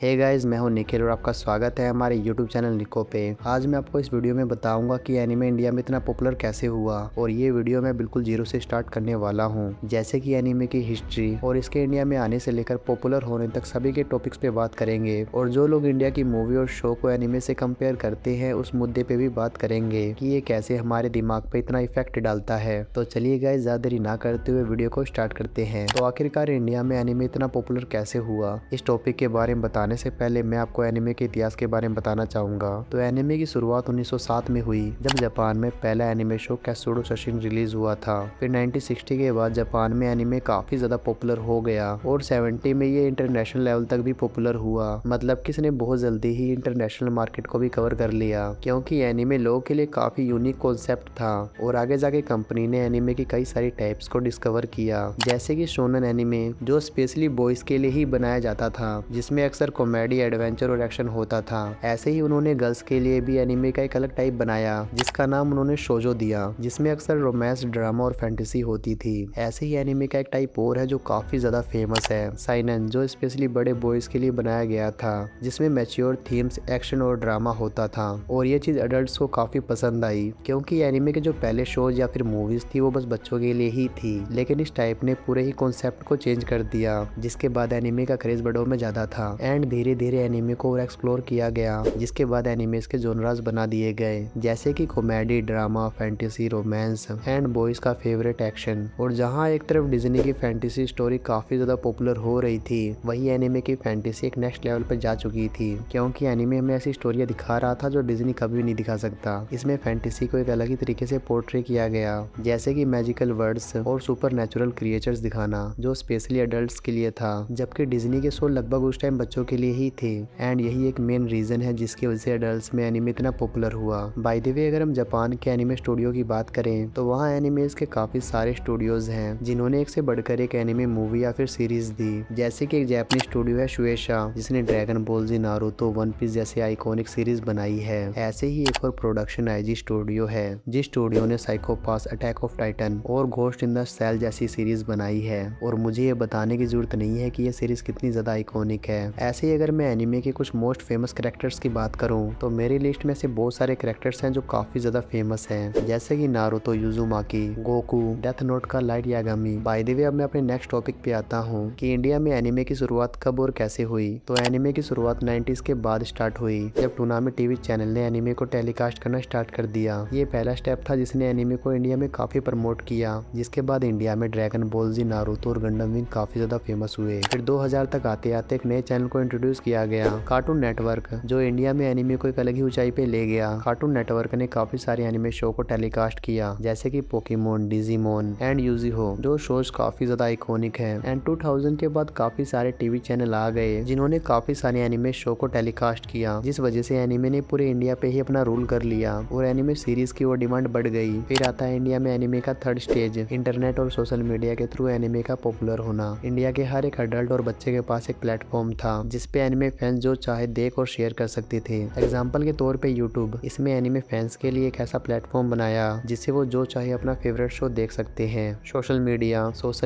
Hey guys, मैं हूं निखिल और आपका स्वागत है हमारे YouTube चैनल निको पे। आज मैं आपको इस वीडियो में बताऊंगा कि एनिमे इंडिया में इतना पॉपुलर कैसे हुआ और ये वीडियो मैं बिल्कुल जीरो से स्टार्ट करने वाला हूं। जैसे कि एनिमे की हिस्ट्री और इसके इंडिया में आने से लेकर पॉपुलर होने तक सभी के टॉपिक्स पे बात करेंगे और जो लोग इंडिया की मूवी और शो को एनिमे से कंपेयर करते हैं उस मुद्दे पे भी बात करेंगे कि ये कैसे हमारे दिमाग पे इतना इफेक्ट डालता है। तो चलिए गाइस, ज्यादा देरी ना करते हुए वीडियो को स्टार्ट करते हैं। तो आखिरकार इंडिया में एनिमे इतना पॉपुलर कैसे हुआ, इस टॉपिक के बारे में बताने से पहले मैं आपको एनिमे के इतिहास के बारे में बताना चाहूंगा। तो एनिमे की शुरुआत 1907 में हुई जब जापान में पहला एनिमे शो कैत्सुडो शशिन रिलीज हुआ था। फिर 1960 के बाद जापान में एनिमे काफी ज्यादा पॉपुलर हो गया और 70 में ये इंटरनेशनल लेवल तक भी पॉपुलर हुआ। मतलब कि इसने बहुत जल्दी ही इंटरनेशनल मार्केट को भी कवर कर लिया क्योंकि एनिमे लोगों के लिए काफी यूनिक कॉन्सेप्ट था। और आगे जाके कंपनी ने एनिमे की कई सारी टाइप्स को डिस्कवर किया, जैसे कि शोनन एनिमे जो स्पेशली बॉयज के लिए ही बनाया जाता था, जिसमें अक्सर कॉमेडी, एडवेंचर और एक्शन होता था। ऐसे ही उन्होंने गर्ल्स के लिए भी एनिमे का एक अलग टाइप बनाया जिसका नाम उन्होंने शोजो दिया, जिसमें अक्सर रोमांस, ड्रामा और फैंटेसी होती थी। ऐसे ही एनिमे का एक टाइप और है जो काफी ज्यादा फेमस है, साइनन, जो स्पेशली बड़े बॉयज के लिए बनाया गया था, जिसमें मैच्योर थीम्स, एक्शन और ड्रामा होता था। और ये चीज अडल्ट को काफी पसंद आई क्योंकि एनिमे के जो पहले शोज या फिर मूवीज थी वो बस बच्चों के लिए ही थी, लेकिन इस टाइप ने पूरे ही कॉन्सेप्ट को चेंज कर दिया, जिसके बाद एनिमे का क्रेज बड़ों में ज्यादा था एंड धीरे धीरे एनिमे को और एक्सप्लोर किया गया, जिसके बाद एनिमेस के जोनरास बना दिए गए, जैसे कि comedy, drama, fantasy, romance and boys का फेवरेट एक्शन। और जहां एक तरफ डिज्नी की फैंटेसी स्टोरी काफी ज्यादा पॉपुलर हो रही थी, वही एनिमे की फैंटेसी एक नेक्स्ट लेवल पर जा चुकी थी क्योंकि एनिमे में ऐसी स्टोरियां दिखा रहा था जो डिज्नी कभी नहीं दिखा सकता। इसमें फैंटेसी को एक अलग ही तरीके से पोर्ट्रे किया गया, जैसे कि मैजिकल वर्ड्स और सुपर नेचुरल क्रिएचर्स दिखाना जो स्पेशली अडल्ट्स के लिए था, जबकि डिज्नी के शो लगभग उस टाइम बच्चों के लिए ही थे। एंड यही एक मेन रीजन है जिसकी वजह से अडल्ट्स में एनिमे इतना पॉपुलर हुआ। बाय द वे, अगर हम जापान के एनिमे स्टूडियो की बात करें तो वहाँ एनिमेस के काफी सारे स्टूडियोज हैं जिन्होंने एक से बढ़कर एक एनिमे मूवी या फिर सीरीज दी, जैसे कि एक जापानी स्टूडियो है शुएशा जिसने ड्रैगन बॉल जी, नारुतो, वन पीस जैसे आइकॉनिक सीरीज बनाई है। ऐसे ही एक और प्रोडक्शन आईजी स्टूडियो है जिस स्टूडियो ने psycho pass, attack of Titan और घोस्ट इन द सेल जैसी सीरीज बनाई है। और मुझे ये बताने की जरूरत नहीं है कि ये सीरीज कितनी ज्यादा आइकॉनिक है। ऐसे ही अगर मैं एनिमे के कुछ मोस्ट फेमस कैरेक्टर्स की बात करूं तो मेरी लिस्ट में से बहुत सारे कैरेक्टर्स हैं जो काफी ज्यादा फेमस हैं, जैसे कि नारुतो, युजुमाकी, गोकू, डेथ नोट का light Yagami. By the way, अब मैं अपने नेक्स्ट टॉपिक पे आता हूं कि इंडिया में एनिमे की शुरुआत कब और कैसे हुई। तो एनिमे की शुरुआत 90s के बाद स्टार्ट हुई जब टूनामी टीवी चैनल ने एनिमे को टेलीकास्ट करना स्टार्ट कर दिया। ये पहला स्टेप था जिसने एनिमे को इंडिया में काफी प्रमोट किया, जिसके बाद इंडिया में ड्रैगन बॉल जी, नारुतो और गंडम विंग काफी ज्यादा फेमस हुए। फिर 2000 तक आते आते एक नए चैनल को इंट्रोड्यूस किया गया, कार्टून नेटवर्क, जो इंडिया में एनिमे को एक अलग ही ऊंचाई पे ले गया। कार्टून नेटवर्क ने काफी सारे एनिमे शो को टेलीकास्ट किया, जैसे कि पोकेमोन, डिजीमोन एंड यूजीहो, जो शोज काफी ज्यादा आइकॉनिक है। एंड 2000 के बाद काफी सारे टीवी चैनल आ गए जिन्होंने काफी सारे एनिमे शो को टेलीकास्ट किया, जिस वजह से एनिमे ने पूरे इंडिया पे ही अपना रूल कर लिया और एनिमे सीरीज की और डिमांड बढ़ गई। फिर आता है इंडिया में एनिमे का थर्ड स्टेज, इंटरनेट और सोशल मीडिया के थ्रू एनिमे का पॉपुलर होना। इंडिया के हर एक अडल्ट और बच्चे के पास एक प्लेटफॉर्म था जिसपे एनिमे फैंस जो चाहे देख और शेयर कर सकते थे। एग्जाम्पल के तौर पे यूट्यूब, इसमें एनिमे फैंस के लिए एक ऐसा प्लेटफॉर्म बनाया जिससे वो जो चाहे अपना फेवरेट शो देख सकते हैं। सोशल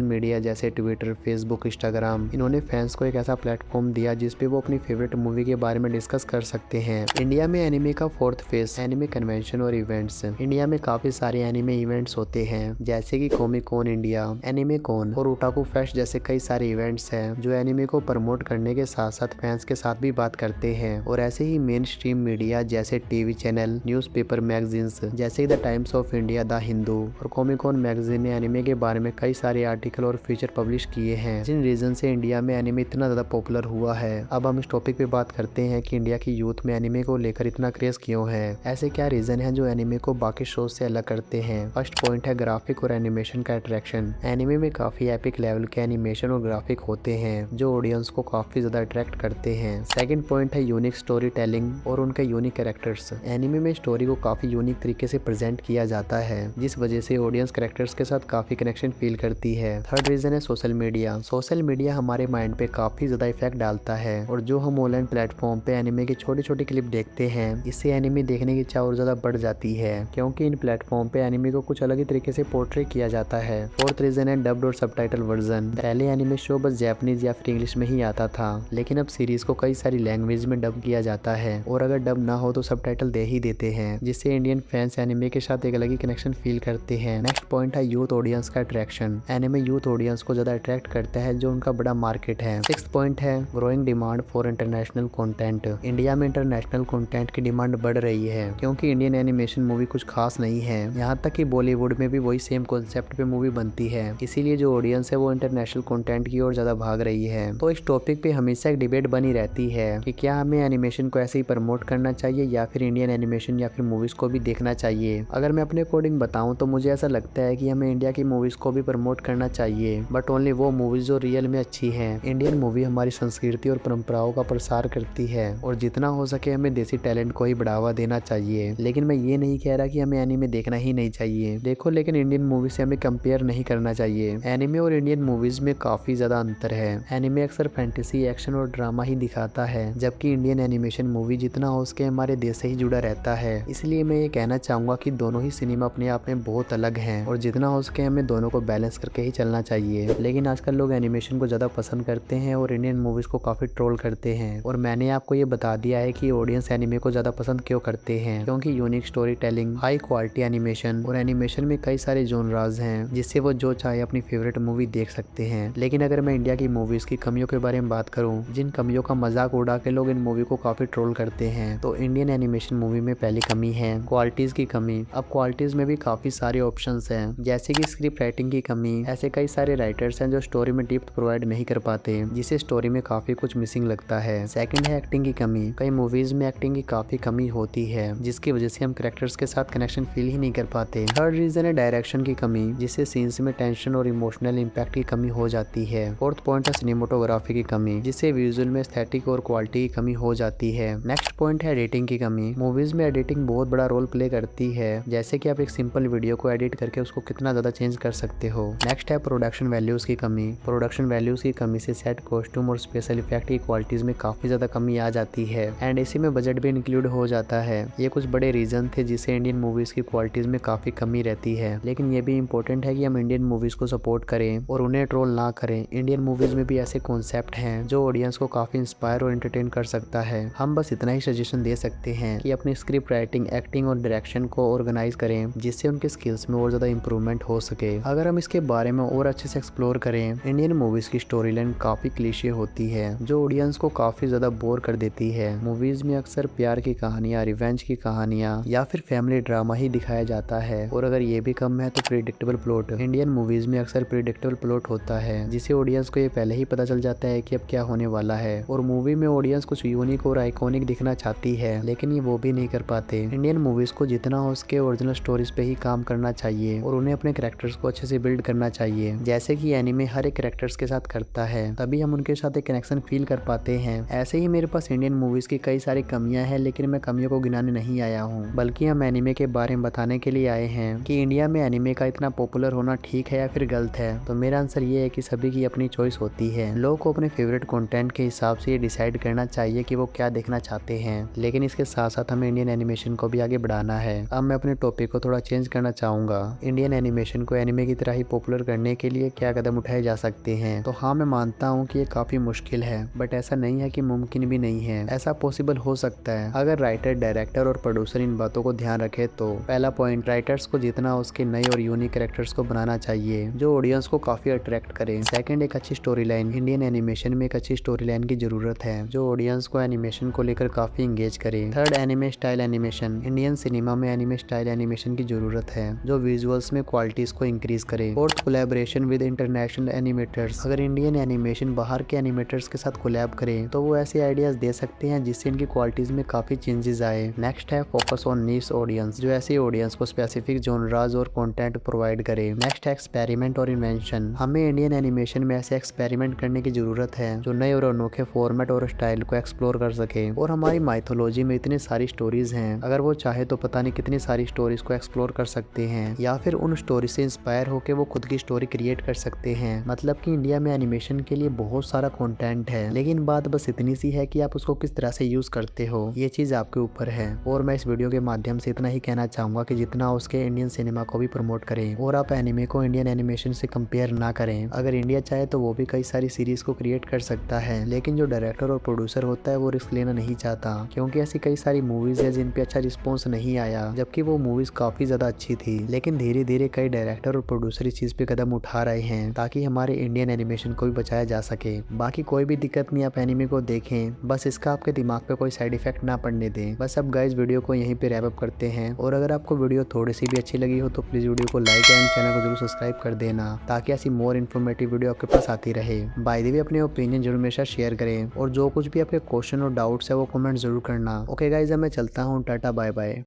मीडिया जैसे ट्विटर, फेसबुक, इंस्टाग्राम, इन्होंने फैंस को एक ऐसा प्लेटफॉर्म दिया जिसपे वो अपनी फेवरेट मूवी के बारे में डिस्कस कर सकते हैं। इंडिया में एनिमे का फोर्थ फेज, एनिमे कन्वेंशन और इवेंट्स। इंडिया में काफी सारे एनिमे इवेंट्स होते हैं, जैसे कि comic con India, anime con और ओटाकू फेस्ट जैसे कई सारे इवेंट्स हैं जो एनिमे को प्रमोट करने के साथ साथ फैंस के साथ भी बात करते हैं। और ऐसे ही मेन स्ट्रीम मीडिया जैसे टीवी चैनल, न्यूज़पेपर, मैगजीन्स जैसे the times of India, the Hindu और कॉमिक कॉन मैगजीन ने एनिमे के बारे में कई सारे आर्टिकल और फीचर पब्लिश किए हैं, जिन रीजन से इंडिया में एनिमे इतना ज्यादा पॉपुलर हुआ है। अब हम इस टॉपिक पे बात करते हैं कि इंडिया की यूथ में एनिमे को लेकर इतना क्रेज क्यों है, ऐसे क्या रीजन है जो एनिमे को बाकी शोज से अलग करते हैं। फर्स्ट पॉइंट है ग्राफिक और एनिमेशन का अट्रैक्शन। एनिमे में काफी एपिक लेवल के एनिमेशन और ग्राफिक होते हैं जो ऑडियंस को काफी ज्यादा अट्रैक्ट करते हैं। सेकंड पॉइंट है यूनिक स्टोरी टेलिंग और उनके यूनिक कैरेक्टर्स। एनिमे में स्टोरी को काफी यूनिक तरीके से प्रेजेंट किया जाता है, जिस वजह से ऑडियंस कैरेक्टर्स के साथ काफी कनेक्शन फील करती है। थर्ड रीजन है सोशल मीडिया। सोशल मीडिया हमारे माइंड पे काफी ज्यादा इफेक्ट डालता है और जो हम ऑनलाइन प्लेटफॉर्म पे एनिमे की छोटी छोटी क्लिप देखते हैं, इससे एनिमे देखने की इच्छा और ज्यादा बढ़ जाती है क्योंकि इन प्लेटफॉर्म पे एनिमे को कुछ अलग ही तरीके से पोर्ट्रे किया जाता है। फोर्थ रीजन है डब्ड और सबटाइटल वर्जन। पहले एनिमे शो बस जापानीज या फिर इंग्लिश में ही आता था, लेकिन लेकिन अब सीरीज को कई सारी लैंग्वेज में डब किया जाता है और अगर डब ना हो तो सबटाइटल दे ही देते हैं, जिससे इंडियन फैंस एनिमे के साथ एक अलग ही कनेक्शन फील करते हैं। नेक्स्ट पॉइंट है यूथ ऑडियंस का अट्रैक्शन। एनिमे यूथ ऑडियंस को ज्यादा अट्रैक्ट करता है, जो उनका बड़ा मार्केट है। सिक्स्थ पॉइंट है growing demand for international content. India में इंटरनेशनल कंटेंट की डिमांड बढ़ रही है, क्योंकि इंडियन एनिमेशन मूवी कुछ खास नहीं है। यहाँ तक कि बॉलीवुड में भी वही सेम कॉन्सेप्ट पे मूवी बनती है, इसीलिए जो ऑडियंस है वो इंटरनेशनल कंटेंट की ओर ज्यादा भाग रही है। तो इस टॉपिक पे हमेशा एक डिबेट बनी रहती है कि क्या हमें एनिमेशन को ऐसे ही प्रमोट करना चाहिए या फिर इंडियन एनिमेशन या फिर मूवीज को भी देखना चाहिए। अगर मैं अपने अकॉर्डिंग बताऊं तो मुझे ऐसा लगता है कि हमें इंडिया की मूवीज को भी प्रमोट करना चाहिए, बट ओनली वो मूवीज जो रियल में अच्छी हैं। इंडियन मूवी हमारी संस्कृति और परंपराओं का प्रसार करती है और जितना हो सके हमें देसी टैलेंट को ही बढ़ावा देना चाहिए। लेकिन मैं ये नहीं कह रहा कि हमें एनिमे देखना ही नहीं चाहिए, देखो, लेकिन इंडियन मूवी से हमें कंपेयर नहीं करना चाहिए। एनिमे और इंडियन मूवीज में काफी ज्यादा अंतर है। एनिमे अक्सर फैंटेसी, एक्शन और ड्रामा ही दिखाता है, जबकि इंडियन एनिमेशन मूवी जितना हो सके हमारे देश से ही जुड़ा रहता है। इसलिए मैं ये कहना चाहूंगा कि दोनों ही सिनेमा अपने आप में बहुत अलग हैं और जितना हो सके हमें दोनों को बैलेंस करके ही चलना चाहिए। लेकिन आजकल लोग एनिमेशन को ज्यादा पसंद करते हैं और इंडियन मूवीज को काफी ट्रोल करते हैं, और मैंने आपको ये बता दिया है कि ऑडियंस एनिमे को ज्यादा पसंद क्यों करते हैं, क्योंकि unique story telling, high quality animation और एनिमेशन में कई सारे जोनराज हैं जिससे वो जो चाहे अपनी फेवरेट मूवी देख सकते हैं। लेकिन अगर मैं इंडिया की मूवीज की कमियों के बारे में बात करूं, जिन कमियों का मजाक उड़ा के लोग इन मूवी को काफी ट्रोल करते हैं, तो इंडियन एनिमेशन मूवी में पहली कमी है क्वालिटीज की कमी। अब क्वालिटीज में भी काफी सारे ऑप्शंस हैं, जैसे कि स्क्रिप्ट राइटिंग की कमी। ऐसे कई सारे राइटर्स हैं जो स्टोरी में डेप्थ प्रोवाइड नहीं कर पाते, जिससे स्टोरी में काफी कुछ मिसिंग लगता है। सेकंड है एक्टिंग की कमी। कई मूवीज में एक्टिंग की काफी कमी होती है, जिसकी वजह से हम कैरेक्टर्स के साथ कनेक्शन फील ही नहीं कर पाते। थर्ड रीजन है डायरेक्शन की कमी, जिससे सीन्स में टेंशन और इमोशनल इम्पैक्ट की कमी हो जाती है। फोर्थ पॉइंट है सिनेमेटोग्राफी की कमी, जिससे विजुअल में एस्थेटिक और क्वालिटी की कमी हो जाती है। नेक्स्ट पॉइंट है एडिटिंग की कमी। मूवीज में एडिटिंग बहुत बड़ा रोल प्ले करती है, जैसे कि आप एक सिंपल वीडियो को एडिट करके उसको कितना ज्यादा चेंज कर सकते हो। नेक्स्ट है प्रोडक्शन वैल्यूज की कमी। प्रोडक्शन वैल्यूज की कमी से सेट, कॉस्ट्यूम और स्पेशल इफेक्ट की क्वालिटीज में काफी ज्यादा कमी आ जाती है, एंड इसी में बजट भी इंक्लूड हो जाता है। ये कुछ बड़े रीजन थे जिससे इंडियन मूवीज की क्वालिटीज में काफी कमी रहती है। लेकिन ये भी इम्पोर्टेंट है कि हम इंडियन मूवीज को सपोर्ट करें और उन्हें ट्रोल ना करें। इंडियन मूवीज में भी ऐसे कॉन्सेप्ट हैं जो ऑडियंस को काफी इंस्पायर और एंटरटेन कर सकता है। हम बस इतना ही सजेशन दे सकते हैं कि अपनी स्क्रिप्ट राइटिंग, एक्टिंग और डायरेक्शन को ऑर्गेनाइज करें, जिससे उनके स्किल्स में और ज्यादा इंप्रूवमेंट हो सके। अगर हम इसके बारे में और अच्छे से एक्सप्लोर करें, इंडियन मूवीज की स्टोरी लाइन काफी क्लीशे होती है, जो ऑडियंस को काफी ज्यादा बोर कर देती है। मूवीज में अक्सर प्यार की कहानियां, रिवेंज की कहानियां या फिर फैमिली ड्रामा ही दिखाया जाता है, और अगर ये भी कम है तो प्रिडिक्टेबल प्लॉट। इंडियन मूवीज में अक्सर प्रिडिक्टेबल प्लॉट होता है, जिससे ऑडियंस को ये पहले ही पता चल जाता है कि अब क्या होने वाला है, और मूवी में ऑडियंस कुछ यूनिक और आइकॉनिक दिखना चाहती है, लेकिन ये वो भी नहीं कर पाते। इंडियन मूवीज को जितना हो सके ओरिजिनल स्टोरीज पे ही काम करना चाहिए और उन्हें अपने कैरेक्टर्स को अच्छे से बिल्ड करना चाहिए, जैसे कि एनीमे हर एक कैरेक्टर्स के साथ करता है, तभी हम उनके साथ एक कनेक्शन फील कर पाते हैं। ऐसे ही मेरे पास इंडियन मूवीज की कई सारी कमियां हैं, लेकिन मैं कमियों को गिनाने नहीं आया हूँ, बल्कि हम एनीमे के बारे में बताने के लिए आए हैं कि इंडिया में एनीमे का इतना पॉपुलर होना ठीक है या फिर गलत है। तो मेरा आंसर ये है कि सभी की अपनी चॉइस होती है। लोगों को अपने फेवरेट कंटेंट के हिसाब से ये डिसाइड करना चाहिए कि वो क्या देखना चाहते हैं, लेकिन इसके साथ साथ हमें इंडियन एनिमेशन को भी आगे बढ़ाना है। अब मैं अपने टॉपिक को थोड़ा चेंज करना चाहूंगा। इंडियन एनिमेशन को एनिमे की तरह ही पॉपुलर करने के लिए क्या कदम उठाए जा सकते हैं। तो हाँ, मैं मानता हूँ कि ये काफी मुश्किल है, बट ऐसा नहीं है कि मुमकिन भी नहीं है। ऐसा पॉसिबल हो सकता है अगर राइटर, डायरेक्टर और प्रोड्यूसर इन बातों को ध्यान रखे। तो पहला पॉइंट, राइटर्स को जितना उसके नए और यूनिक कैरेक्टर्स को बनाना चाहिए जो ऑडियंस को काफी अट्रैक्ट करे। सेकंड, एक अच्छी स्टोरी लाइन। इंडियन एनिमेशन में एक अच्छी स्टोरी लाइन की जरूरत है जो ऑडियंस को एनिमेशन को लेकर काफी इंगेज करे। Third, anime style animation. Indian cinema में एनिमे स्टाइल एनिमेशन की जरूरत है जो विजुअल्स में क्वालिटीज को इंक्रीज करे। Fourth, collaboration with international animators. अगर इंडियन एनिमेशन बाहर के एनिमेटर्स के साथ कोलैब करे तो वो ऐसे आइडियाज दे सकते हैं जिससे इनकी क्वालिटीज में काफी चेंजेस आए। नेक्स्ट है फोकस ऑन नीश ऑडियंस, जो ऐसे ऑडियंस को स्पेसिफिक जोनराज और कंटेंट प्रोवाइड करे। नेक्स्ट है एक्सपेरिमेंट और इन्वेंशन। हमें इंडियन एनिमेशन में ऐसे एक्सपेरिमेंट करने की जरूरत है जो नए और अनोखे फॉर्मेट और स्टाइल को एक्सप्लोर कर सके। और हमारी माइथोलॉजी में इतनी सारी स्टोरीज हैं, अगर वो चाहे तो पता नहीं कितनी सारी स्टोरीज को एक्सप्लोर कर सकते हैं, या फिर उन स्टोरी से इंस्पायर होकर वो खुद की स्टोरी क्रिएट कर सकते हैं। मतलब कि इंडिया में एनिमेशन के लिए बहुत सारा कंटेंट है, लेकिन बात बस इतनी सी है कि आप उसको किस तरह से यूज करते हो, ये चीज आपके ऊपर है। और मैं इस वीडियो के माध्यम से इतना ही कहना चाहूंगा कि जितना उसके इंडियन सिनेमा को भी प्रमोट करें और आप एनिमे को इंडियन एनिमेशन से कंपेयर ना करें। अगर इंडिया चाहे तो वो भी कई सारी सीरीज को क्रिएट कर सकता है, लेकिन जो डायरेक्टर और प्रोड्यूसर होता है वो रिस्क लेना नहीं चाहता, क्योंकि ऐसी कई सारी मूवीज है जिन पे अच्छा रिस्पॉन्स नहीं आया, जबकि वो मूवीज काफी ज्यादा अच्छी थी। लेकिन धीरे धीरे कई डायरेक्टर और प्रोड्यूसर इस चीज पे कदम उठा रहे हैं ताकि हमारे इंडियन एनिमेशन को भी बचाया जा सके। बाकी कोई भी दिक्कत नहीं, आप एनिमे को देखें, बस इसका आपके दिमाग पे कोई साइड इफेक्ट ना पड़ने दें। बस अब गाइस वीडियो को यहीं पे रैप अप करते हैं, और अगर आपको वीडियो थोड़ी सी भी अच्छी लगी हो तो प्लीज वीडियो को लाइक एंड चैनल को जरूर सब्सक्राइब कर देना, ताकि ऐसी मोर इन्फॉर्मेटिव वीडियो आपके पास आती रहे। बाय द वे अपने ओपिनियन जरूर मेरे साथ शेयर करें, और जो कुछ भी आपके क्वेश्चन और डाउट्स है वो कमेंट जरूर करना। ओके गाइस, मैं चलता हूँ, टाटा बाय बाय।